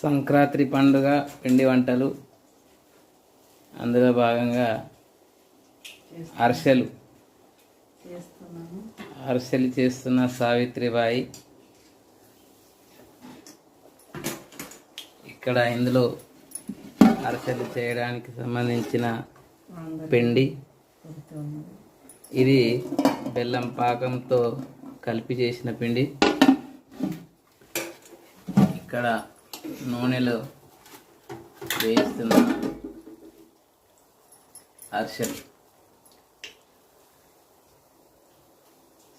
సంక్రాంతి పండుగ పిండి వంటలు, అందులో భాగంగా అరిసెలు చేస్తున్న సావిత్రిబాయి ఇక్కడ. ఇందులో అరిసెలు చేయడానికి సంబంధించిన పిండి ఇది బెల్లం పాకంతో కలిపి చేసిన పిండి. ఇక్కడ నూనెలో వేస్తున్న అరిసెలు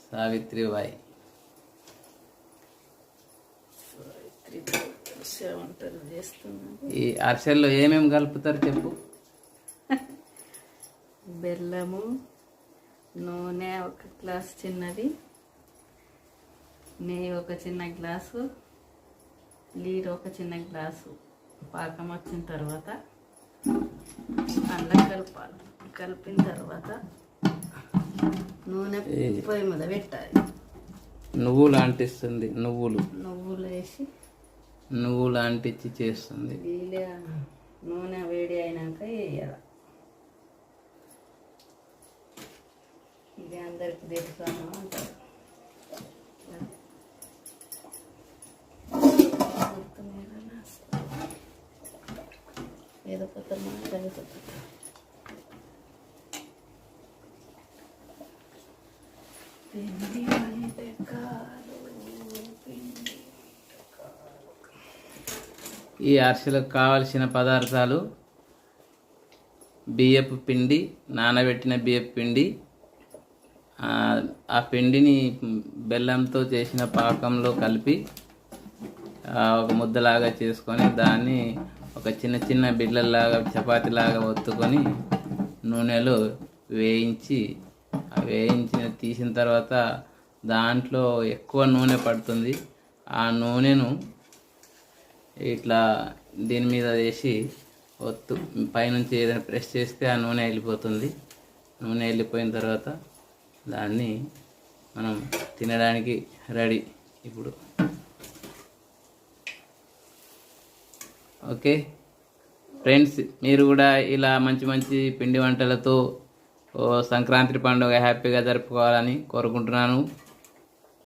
సావిత్రిబాయి. ఈ అరిసెల్లో ఏమేమి కలుపుతారు చెప్పు? బెల్లము, నూనె ఒక గ్లాసు చిన్నది, నెయ్యి ఒక చిన్న గ్లాసు, నీరు ఒక చిన్న గ్లాసు. పాకం వచ్చిన తర్వాత అందులో కలపాలి. కలిపిన తర్వాత నూనె పొయ్యి మీద పెట్టాలి. నువ్వులు అంటిస్తుంది. నువ్వులు వేసి నువ్వులు అంటించి చేస్తుంది. నూనె వేడి అయినాక వేయాలి. ఇది అందరికి తెలుసాను అంటారు. ఏదో కొత్త ఈ అరిసెలకు కావలసిన పదార్థాలు: బియ్యపు పిండి, నానబెట్టిన బియ్యపు పిండి, ఆ పిండిని బెల్లంతో చేసిన పాకంలో కలిపి ఒక ముద్దలాగా చేసుకొని దాన్ని ఒక చిన్న చిన్న బిళ్ళలాగా చపాతీలాగా ఒత్తుకొని నూనెలో వేయించి తీసిన తర్వాత దాంట్లో ఎక్కువ నూనె పడుతుంది. ఆ నూనెను ఇట్లా దీని మీద వేసి పైనుంచి ఏదైనా ప్రెస్ చేస్తే ఆ నూనె వెళ్ళిపోతుంది. నూనె వెళ్ళిపోయిన తర్వాత దాన్ని మనం తినడానికి రెడీ. ఇప్పుడు ఓకే ఫ్రెండ్స్, మీరు కూడా ఇలా మంచి మంచి పిండి వంటలతో సంక్రాంతి పండుగ హ్యాపీగా జరుపుకోవాలని కోరుకుంటున్నాను.